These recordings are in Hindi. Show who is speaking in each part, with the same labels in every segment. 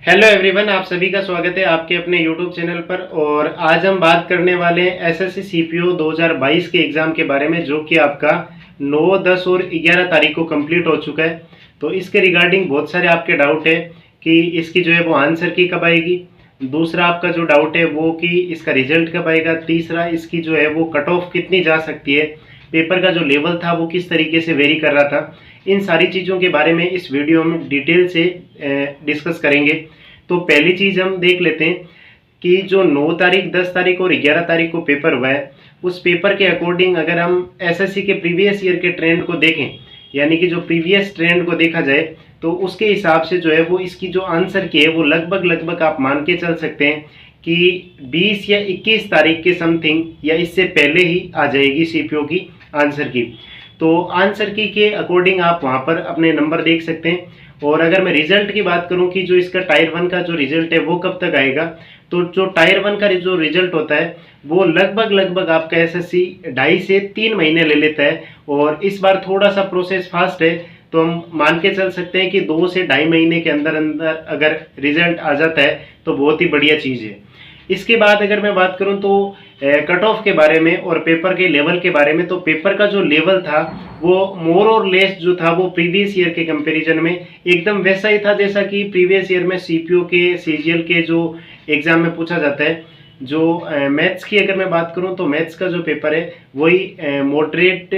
Speaker 1: हेलो एवरीवन, आप सभी का स्वागत है आपके अपने यूट्यूब चैनल पर। और आज हम बात करने वाले हैं एसएससी सीपीओ 2022 के एग्ज़ाम के बारे में, जो कि आपका 9, 10 और 11 तारीख को कंप्लीट हो चुका है। तो इसके रिगार्डिंग बहुत सारे आपके डाउट है कि इसकी जो है वो आंसर की कब आएगी। दूसरा आपका जो डाउट है वो कि इसका रिजल्ट कब आएगा। तीसरा इसकी जो है वो कट ऑफ कितनी जा सकती है, पेपर का जो लेवल था वो किस तरीके से वेरी कर रहा था। इन सारी चीज़ों के बारे में इस वीडियो में डिटेल से डिस्कस करेंगे। तो पहली चीज़ हम देख लेते हैं कि जो 9 तारीख, 10 तारीख और 11 तारीख को पेपर हुआ है, उस पेपर के अकॉर्डिंग अगर हम एसएससी के प्रीवियस ईयर के ट्रेंड को देखें, यानी कि जो प्रीवियस ट्रेंड को देखा जाए, तो उसके हिसाब से जो है वो इसकी जो आंसर की है वो लगभग लगभग आप मान के चल सकते हैं कि 20 या 21 तारीख के समथिंग या इससे पहले ही आ जाएगी सीपीओ की आंसर की। तो आंसर की के अकॉर्डिंग आप वहाँ पर अपने नंबर देख सकते हैं। और अगर मैं रिजल्ट की बात करूं कि जो इसका टायर 1 का जो रिजल्ट है वो कब तक आएगा, तो जो टायर 1 का जो रिजल्ट होता है वो लगभग लगभग आपका एसएससी 2.5 से 3 महीने ले लेता है। और इस बार थोड़ा सा प्रोसेस फास्ट है, तो हम मान के चल सकते हैं कि 2 से 2.5 महीने के अंदर अंदर अगर रिजल्ट आ जाता है तो बहुत ही बढ़िया चीज़ है। इसके बाद अगर मैं बात करूं तो कट ऑफ के बारे में और पेपर के लेवल के बारे में, तो पेपर का जो लेवल था वो मोर और लेस जो था वो प्रीवियस ईयर के कंपैरिजन में एकदम वैसा ही था जैसा कि प्रीवियस ईयर में सीपीओ के सीजीएल के जो एग्जाम में पूछा जाता है। जो मैथ्स की अगर मैं बात करूं तो मैथ्स का जो पेपर है वही मॉडरेट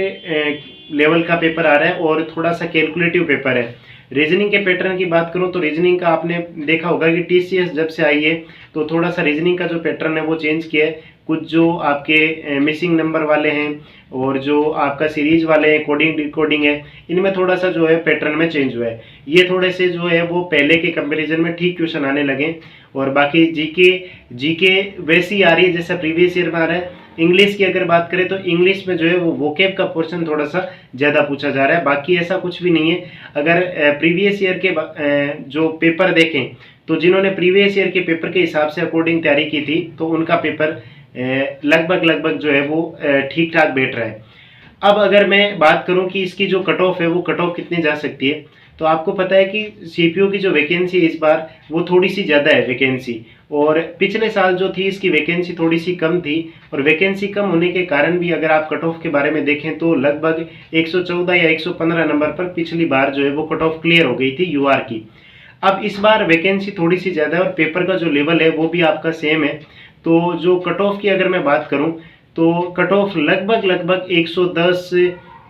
Speaker 1: लेवल का पेपर आ रहा है और थोड़ा सा कैलकुलेटिव पेपर है। रीजनिंग के पैटर्न की बात करूं तो रीजनिंग का आपने देखा होगा कि टीसीएस जब से आई है तो थोड़ा सा रीजनिंग का जो पैटर्न है वो चेंज किया है। कुछ जो आपके मिसिंग नंबर वाले हैं और जो आपका सीरीज वाले हैं, कोडिंग डिकोडिंग है, इनमें थोड़ा सा जो है पैटर्न में चेंज हुआ है। ये थोड़े से जो है वो पहले के कंपैरिजन में ठीक क्वेश्चन आने लगे। और बाकी जीके जीके वैसी आ रही है जैसा प्रीवियस ईयर में आ रहा है। इंग्लिश की अगर बात करें तो इंग्लिश में जो है वो वोकेब का पोर्शन थोड़ा सा ज़्यादा पूछा जा रहा है, बाकी ऐसा कुछ भी नहीं है। अगर प्रीवियस ईयर के जो पेपर देखें तो जिन्होंने प्रीवियस ईयर के पेपर के हिसाब से अकॉर्डिंग तैयारी की थी तो उनका पेपर लगभग लगभग जो है वो ठीक ठाक बैठ रहा है। अब अगर मैं बात करूं कि इसकी जो कट ऑफ है वो कट ऑफ कितनी जा सकती है, तो आपको पता है कि सीपीओ की जो वैकेंसी है इस बार वो थोड़ी सी ज़्यादा है वैकेंसी। और पिछले साल जो थी इसकी वैकेंसी थोड़ी सी कम थी, और वैकेंसी कम होने के कारण भी अगर आप कट ऑफ के बारे में देखें तो लगभग 114 या 115 नंबर पर पिछली बार जो है वो कट ऑफ क्लियर हो गई थी यूआर की। अब इस बार वैकेंसी थोड़ी सी ज़्यादा है और पेपर का जो लेवल है वो भी आपका सेम है। तो जो कट ऑफ की अगर मैं बात करूं तो कट ऑफ लगभग लगभग 110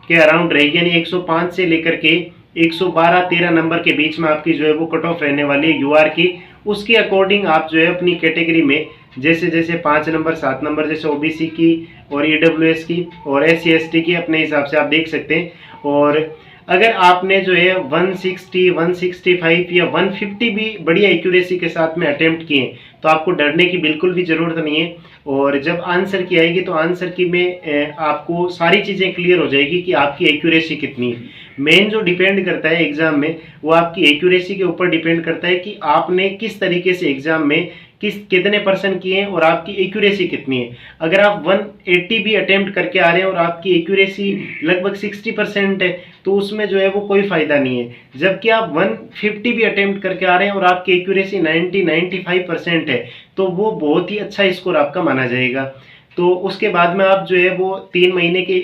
Speaker 1: के अराउंड रहेगी, यानी 105 से लेकर के 112-13 नंबर के बीच में आपकी जो है वो कट ऑफ रहने वाली है यूआर की। उसके अकॉर्डिंग आप जो है अपनी कैटेगरी में जैसे जैसे 5 नंबर 7 नंबर जैसे ओबीसी की और ईडब्ल्यूएस की और एससी एसटी की अपने हिसाब से आप देख सकते हैं। और अगर आपने जो है 160, 165 या 150 भी बढ़िया एक्यूरेसी के साथ में अटेम्प्ट किए तो आपको डरने की बिल्कुल भी ज़रूरत नहीं है। और जब आंसर की आएगी तो आंसर की में आपको सारी चीज़ें क्लियर हो जाएगी कि आपकी एक्यूरेसी कितनी है। मेन जो डिपेंड करता है एग्ज़ाम में वो आपकी एक्यूरेसी के ऊपर डिपेंड करता है कि आपने किस तरीके से एग्ज़ाम में कितने परसेंट किए हैं और आपकी एक्यूरेसी कितनी है। अगर आप 180 भी अटेम्प्ट करके आ रहे हैं और आपकी एक्यूरेसी लगभग 60% है तो उसमें जो है वो कोई फ़ायदा नहीं है। जबकि आप 150 भी अटेम्प्ट करके आ रहे हैं और आपकी एक्यूरेसी 90-95% है तो वो बहुत ही अच्छा स्कोर आपका माना जाएगा। तो उसके बाद में आप जो है वो 3 महीने के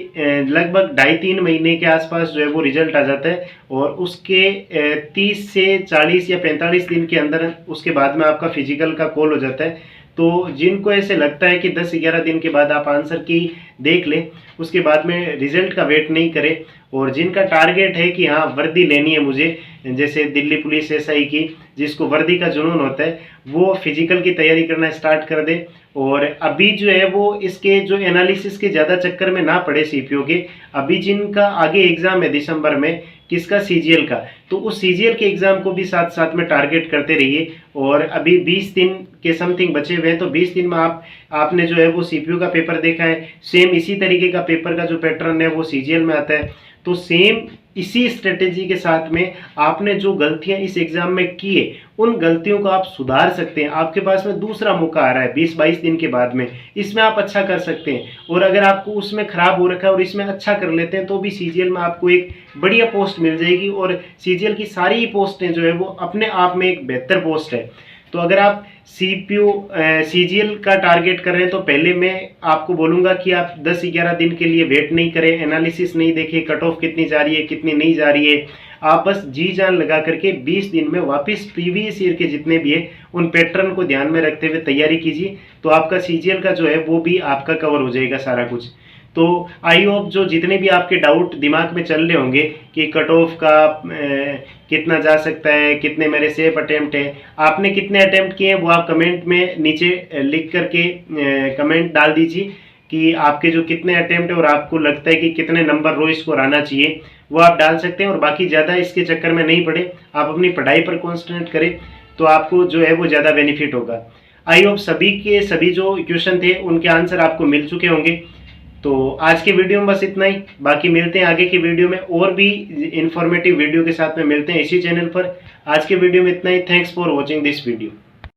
Speaker 1: लगभग 2.5-3 महीने के आसपास जो है वो रिजल्ट आ जाता है। और उसके 30 से 40 या 45 दिन के अंदर उसके बाद में आपका फिजिकल का कॉल हो जाता है। तो जिनको ऐसे लगता है कि 10-11 दिन के बाद आप आंसर की देख लें, उसके बाद में रिजल्ट का वेट नहीं करें, और जिनका टारगेट है कि हाँ वर्दी लेनी है मुझे, जैसे दिल्ली पुलिस एसआई की जिसको वर्दी का जुनून होता है, वो फिजिकल की तैयारी करना स्टार्ट कर दे। और अभी जो है वो इसके जो एनालिसिस के ज़्यादा चक्कर में ना पड़े सीपीओ के। अभी जिनका आगे एग्ज़ाम है दिसंबर में, किसका, सीजीएल का, तो उस सीजीएल के एग्ज़ाम को भी साथ साथ में टारगेट करते रहिए। और अभी 20 दिन के समथिंग बचे हुए हैं, तो 20 दिन में आपने जो है वो सीपीओ का पेपर देखा है, सेम इसी तरीके का पेपर का जो पैटर्न है वो सीजीएल में आता है। तो सेम इसी स्ट्रेटेजी के साथ में आपने जो गलतियां इस एग्जाम में की है उन गलतियों को आप सुधार सकते हैं। आपके पास में दूसरा मौका आ रहा है 20-22 दिन के बाद में, इसमें आप अच्छा कर सकते हैं। और अगर आपको उसमें खराब हो रखा है और इसमें अच्छा कर लेते हैं तो भी सीजीएल में आपको एक बढ़िया पोस्ट मिल जाएगी। और सीजीएल की सारी ही पोस्टें जो है वो अपने आप में एक बेहतर पोस्ट है। तो अगर आप सीजीएल का टारगेट कर रहे हैं तो पहले मैं आपको बोलूंगा कि आप 10-11 दिन के लिए वेट नहीं करें, एनालिसिस नहीं देखें कट ऑफ कितनी जा रही है कितनी नहीं जा रही है। आप बस जी जान लगा करके 20 दिन में वापस प्रीवियस ईयर के जितने भी है उन पैटर्न को ध्यान में रखते हुए तैयारी कीजिए, तो आपका सीजीएल का जो है वो भी आपका कवर हो जाएगा सारा कुछ। तो आई होप जो जितने भी आपके डाउट दिमाग में चल रहे होंगे कि कट ऑफ का कितना जा सकता है, कितने मेरे सेफ अटेम्प्ट है, आपने कितने अटेम्प्ट किए हैं वो आप कमेंट में नीचे लिख करके कमेंट डाल दीजिए कि आपके जो कितने अटेम्प्ट है और आपको लगता है कि कितने नंबर रो स्कोर आना चाहिए वो आप डाल सकते हैं। और बाकी ज़्यादा इसके चक्कर में नहीं पड़े, आप अपनी पढ़ाई पर कॉन्सेंट्रेट करें तो आपको जो है वो ज़्यादा बेनिफिट होगा। आई होप सभी के सभी जो क्वेश्चन थे उनके आंसर आपको मिल चुके होंगे। तो आज के वीडियो में बस इतना ही, बाकी मिलते हैं आगे की वीडियो में और भी इंफॉर्मेटिव वीडियो के साथ में मिलते हैं इसी चैनल पर। आज के वीडियो में इतना ही। Thanks for watching this video.